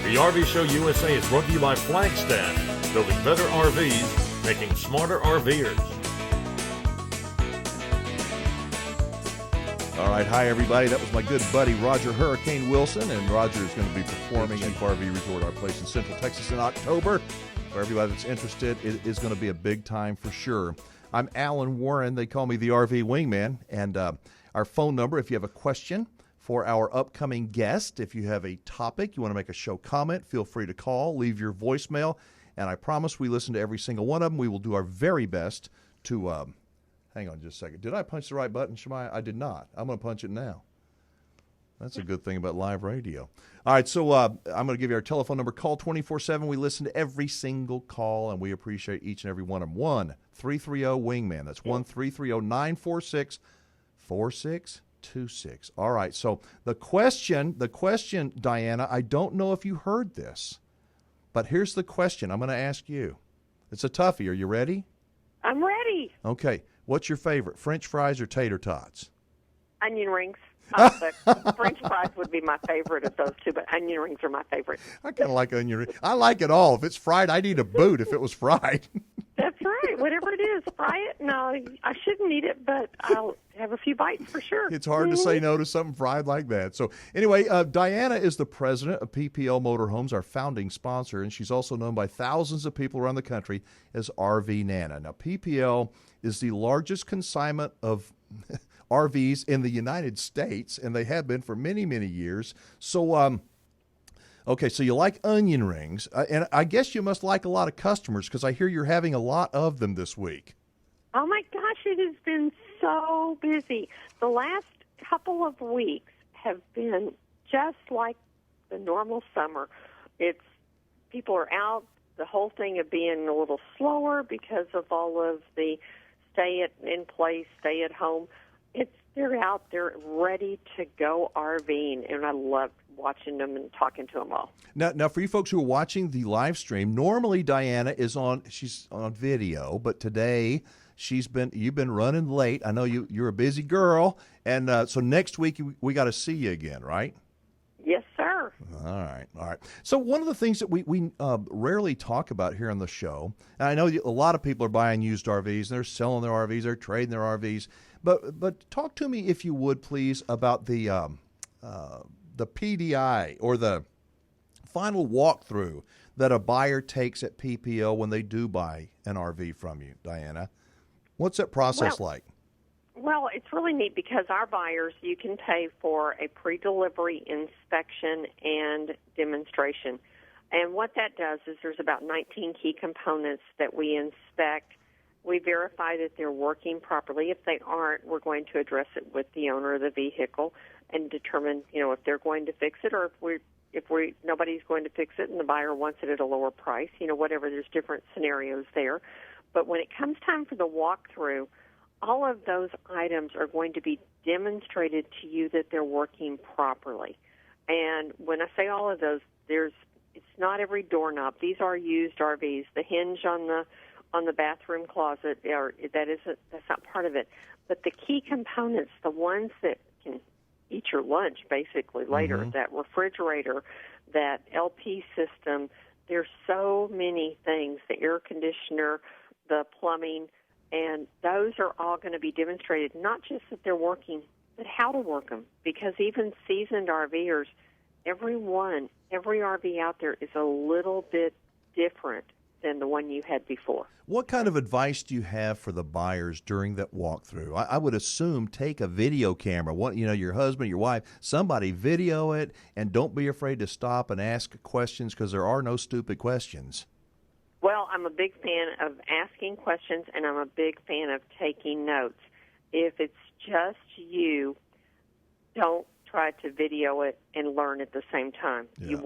The RV Show USA is brought to you by Flagstaff, building better RVs, making smarter RVers. All right, hi everybody. That was my good buddy Roger Hurricane Wilson, and Roger is going to be performing at RV Resort, our place in Central Texas, in October. For everybody that's interested, it is going to be a big time for sure. I'm Alan Warren. They call me the RV Wingman, and our phone number, if you have a question for our upcoming guest, if you have a topic, you want to make a show comment, feel free to call, leave your voicemail, and I promise we listen to every single one of them. We will do our very best to, hang on just a second. Did I punch the right button, Shemaiah? I did not. I'm going to punch it now. That's a good thing about live radio. All right, so I'm going to give you our telephone number. Call 24/7. We listen to every single call, and we appreciate each and every one of them. 1-330-WINGMAN. That's 1-330-946-4626. All right, so the question, Diana, I don't know if you heard this, but here's the question I'm going to ask you. It's a toughie. Are you ready? I'm ready. Okay. What's your favorite, French fries or tater tots? Onion rings. French fries would be my favorite of those two, but onion rings are my favorite. I kind of like onion rings. I like it all. If it's fried, I'd eat a boot if it was fried. That's right. Whatever it is, fry it. No, I shouldn't eat it, but I'll have a few bites for sure. It's hard to say no to something fried like that. So anyway, Diana is the president of PPL Motorhomes, our founding sponsor, and she's also known by thousands of people around the country as RV Nana. Now, PPL is the largest consignment of RVs in the United States, and they have been for many, many years. So, okay, so you like onion rings, and I guess you must like a lot of customers because I hear you're having a lot of them this week. Oh, my gosh, it has been so busy. The last couple of weeks have been just like the normal summer. People are out, the whole thing of being a little slower because of all of the in place, stay at home. They're out there ready to go RVing, and I love watching them and talking to them all. Now, for you folks who are watching the live stream, normally Diana she's on video, but today you've been running late. I know you're a busy girl, and so next week we got to see you again, right? Yes, sir. All right. So one of the things that we rarely talk about here on the show, and I know a lot of people are buying used RVs, and they're selling their RVs, they're trading their RVs, but talk to me, if you would, please, about the PDI or the final walkthrough that a buyer takes at PPL when they do buy an RV from you, Diana. What's that process like? Well, it's really neat because our buyers, you can pay for a pre-delivery inspection and demonstration. And what that does is there's about 19 key components that we inspect. We verify that they're working properly. If they aren't, we're going to address it with the owner of the vehicle and determine, if they're going to fix it, or if nobody's going to fix it and the buyer wants it at a lower price, whatever. There's different scenarios there. But when it comes time for the walkthrough, all of those items are going to be demonstrated to you that they're working properly. And when I say all of those, it's not every doorknob. These are used RVs. The hinge on the bathroom closet, that's not part of it. But the key components, the ones that can eat your lunch basically later, that refrigerator, that LP system, there's so many things, the air conditioner, the plumbing, and those are all going to be demonstrated, not just that they're working, but how to work them. Because even seasoned RVers, every RV out there is a little bit different than the one you had before. What kind of advice do you have for the buyers during that walkthrough? I would assume take a video camera. Your husband, your wife, somebody video it, and don't be afraid to stop and ask questions because there are no stupid questions. Well, I'm a big fan of asking questions, and I'm a big fan of taking notes. If it's just you, don't try to video it and learn at the same time. Yeah.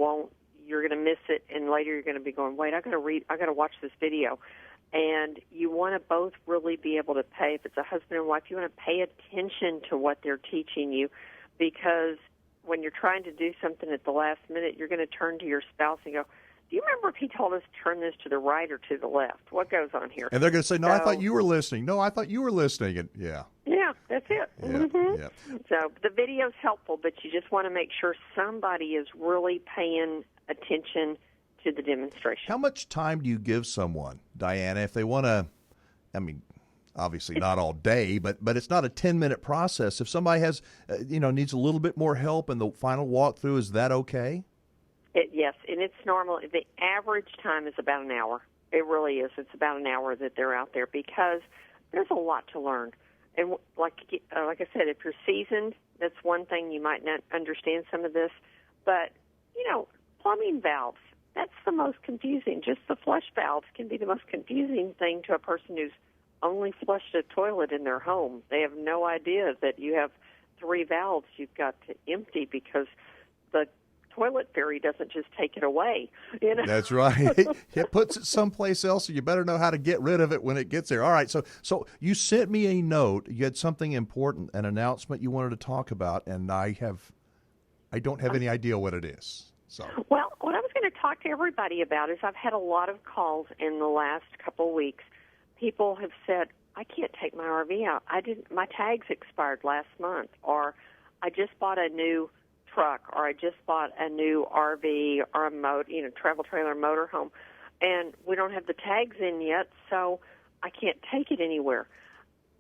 You're going to miss it, and later you're going to be going, wait, I got to watch this video. And you want to both really be able to pay. If it's a husband and wife, you want to pay attention to what they're teaching you, because when you're trying to do something at the last minute, you're going to turn to your spouse and go, do you remember if he told us to turn this to the right or to the left? What goes on here? And they're going to say, no, I thought you were listening. No, I thought you were listening. And Yeah, that's it. Yeah. So the video's helpful, but you just want to make sure somebody is really paying attention to the demonstration. How much time do you give someone, Diana, if they want to, obviously not all day, but it's not a 10-minute process. If somebody has, needs a little bit more help in the final walkthrough, is that okay? Yes, and it's normal. The average time is about an hour. It really is. It's about an hour that they're out there because there's a lot to learn. And like I said, if you're seasoned, that's one thing. You might not understand some of this. But, plumbing valves, that's the most confusing. Just the flush valves can be the most confusing thing to a person who's only flushed a toilet in their home. They have no idea that you have 3 valves you've got to empty because the toilet fairy doesn't just take it away. That's right. It puts it someplace else, so you better know how to get rid of it when it gets there. All right, so you sent me a note. You had something important, an announcement you wanted to talk about, and I don't have any idea what it is. So. Well, what I was going to talk to everybody about is I've had a lot of calls in the last couple of weeks. People have said, I can't take my RV out. My tags expired last month, or I just bought a new truck, or I just bought a new RV or a travel trailer motorhome, and we don't have the tags in yet, so I can't take it anywhere.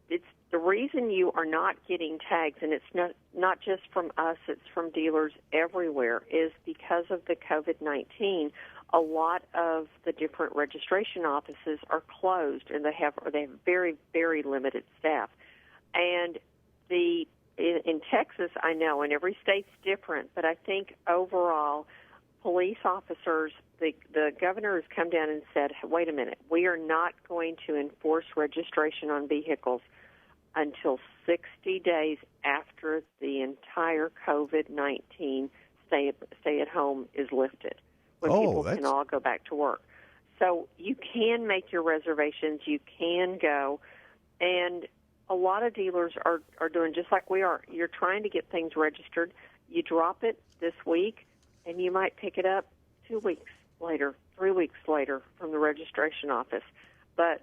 It's the reason you are not getting tags, and it's not just from us, it's from dealers everywhere, is because of the COVID-19. A lot of the different registration offices are closed, and they have very, very limited staff. And in Texas, I know, and every state's different, but I think overall, police officers, the governor has come down and said, wait a minute, we are not going to enforce registration on vehicles until 60 days after the entire COVID-19 stay-at-home is lifted, when people can all go back to work. So you can make your reservations, you can go, and a lot of dealers are doing just like we are. You're trying to get things registered. You drop it this week, and you might pick it up 2 weeks later, 3 weeks later from the registration office. But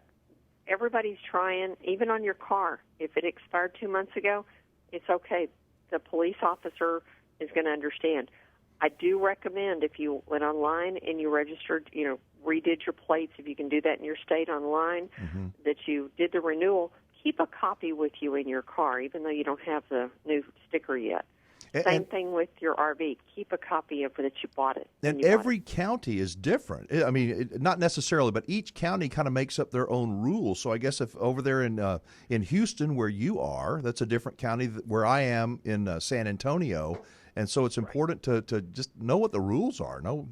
everybody's trying, even on your car. If it expired 2 months ago, it's okay. The police officer is going to understand. I do recommend if you went online and you registered, redid your plates, if you can do that in your state online, that you did the renewal, keep a copy with you in your car, even though you don't have the new sticker yet. Same thing with your RV. Keep a copy of it that you bought it. And every county is different. I mean, not necessarily, but each county kind of makes up their own rules. So I guess if over there in Houston, where you are, that's a different county where I am in San Antonio. And so it's important to just know what the rules are, know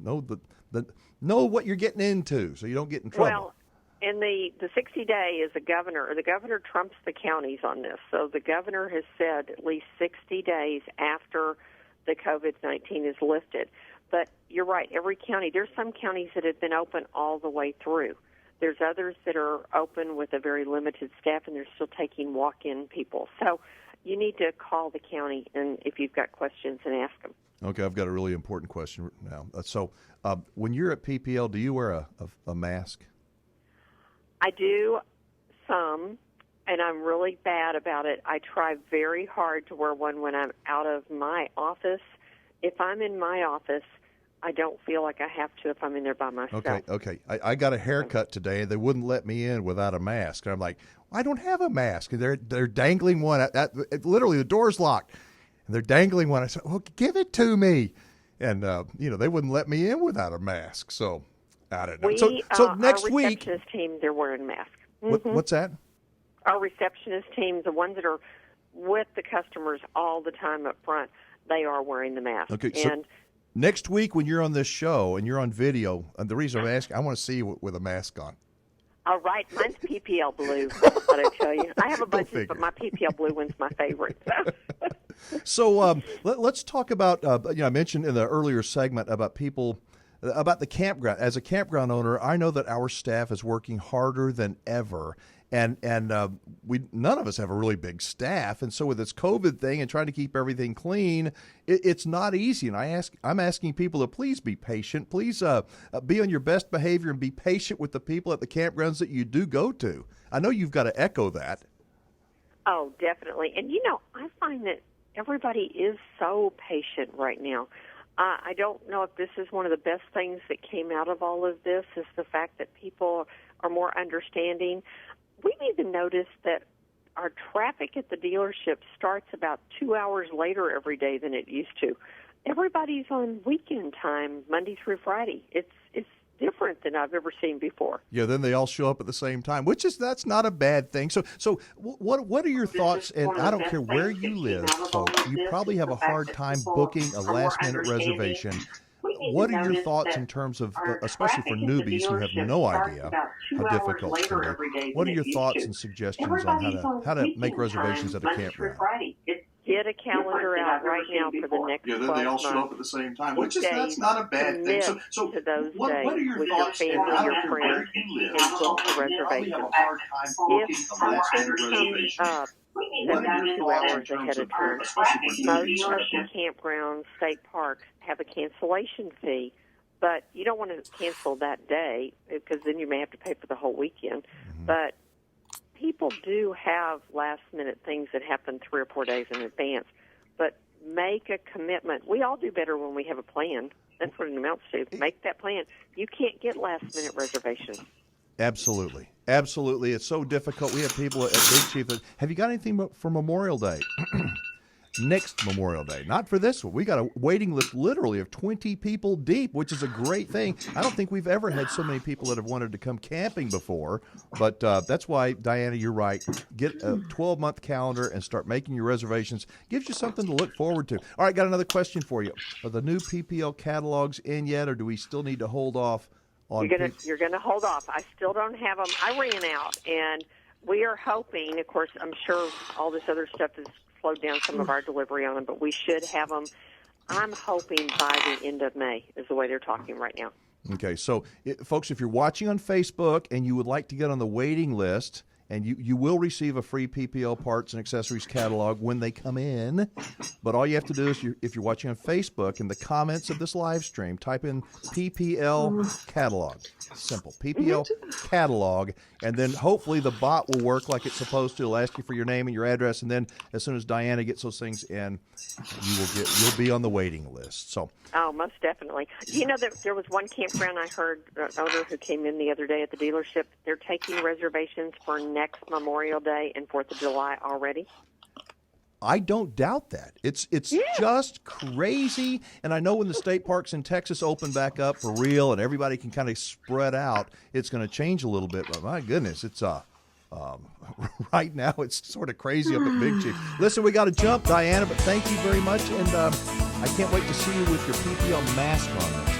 what you're getting into, so you don't get in trouble. Well, and the 60-day is the governor trumps the counties on this. So the governor has said at least 60 days after the COVID-19 is lifted. But you're right, every county, there's some counties that have been open all the way through. There's others that are open with a very limited staff, and they're still taking walk-in people. So you need to call the county, and if you've got questions, and ask them. Okay, I've got a really important question now. So when you're at PPL, do you wear a mask? I do some, and I'm really bad about it. I try very hard to wear one when I'm out of my office. If I'm in my office, I don't feel like I have to if I'm in there by myself. Okay. I got a haircut today, and they wouldn't let me in without a mask. And I'm like, I don't have a mask. And they're dangling one. Literally, the door's locked, and they're dangling one. I said, well, give it to me. And, they wouldn't let me in without a mask. So I don't know. So next week. Our receptionist team, they're wearing masks. What's that? Our receptionist team, the ones that are with the customers all the time up front, they are wearing the mask. Okay, so next week when you're on this show and you're on video, and the reason I'm asking, I want to see you with a mask on. All right, mine's PPL blue, what I tell you. I have a bunch, but my PPL blue one's my favorite. So let's talk about, I mentioned in the earlier segment about the campground. As a campground owner, I know that our staff is working harder than ever. and we none of us have a really big staff, and so with this COVID thing and trying to keep everything clean, it's not easy. And I'm asking people to please be patient, please be on your best behavior and be patient with the people at the campgrounds that you do go to. I know you've got to echo that. Oh, definitely. And, I find that everybody is so patient right now. I don't know if this is one of the best things that came out of all of this is the fact that people are more understanding. We've even noticed that our traffic at the dealership starts about 2 hours later every day than it used to. Everybody's on weekend time, Monday through Friday. It's different than I've ever seen before. Yeah, then they all show up at the same time, that's not a bad thing. So what are your thoughts? And I don't care where you live, folks, you probably have a hard time booking a last-minute reservation. What are your thoughts in terms of, especially for newbies who have no idea how difficult it can be? What are your thoughts and suggestions on how to make reservations at a campground? Get a calendar out right now for the next 12 months. Yeah, then they all show up at the same time, that's not a bad thing. So to those what are days your with thoughts? your family, your friends, and book the reservation. If something comes up 72 hours ahead of time, most of the campgrounds, state parks have a cancellation fee, but you don't want to cancel that day because then you may have to pay for the whole weekend. Mm-hmm. But people do have last-minute things that happen 3 or 4 days in advance, but make a commitment. We all do better when we have a plan. That's what it amounts to. Make that plan. You can't get last-minute reservations. Absolutely. Absolutely. It's so difficult. We have people at Big Chief that, have you got anything for Memorial Day? Next Memorial Day. Not for this one. We got a waiting list literally of 20 people deep, which is a great thing. I don't think we've ever had so many people that have wanted to come camping before, but that's why, Diana, you're right. Get a 12-month calendar and start making your reservations. Gives you something to look forward to. All right, got another question for you. Are the new PPL catalogs in yet, or do we still need to hold off on You're gonna hold off. I still don't have them. I ran out, and we are hoping, of course, I'm sure all this other stuff has slowed down some of our delivery on them, but we should have them. I'm hoping by the end of May is the way they're talking right now. Okay, so folks, if you're watching on Facebook and you would like to get on the waiting list, and you will receive a free PPL parts and accessories catalog when they come in. But all you have to do is, if you're watching on Facebook, in the comments of this live stream, type in PPL catalog. Simple. PPL catalog. And then hopefully the bot will work like it's supposed to. It'll ask you for your name and your address. And then as soon as Diana gets those things in, you'll be on the waiting list. So. Oh, most definitely. You know, there was one campground I heard an owner who came in the other day at the dealership. They're taking reservations for next Memorial Day and 4th of July already. I don't doubt that. It's just crazy. And I know when the state parks in Texas open back up for real and everybody can kind of spread out, it's going to change a little bit. But my goodness, it's right now it's sort of crazy up at Big Chief. Listen, we got to jump, Diana, but thank you very much. And I can't wait to see you with your PPL mask on next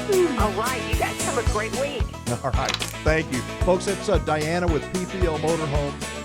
week. All right. You guys have a great week. All right. Thank you. Folks, that's Diana with PPL Motorhome.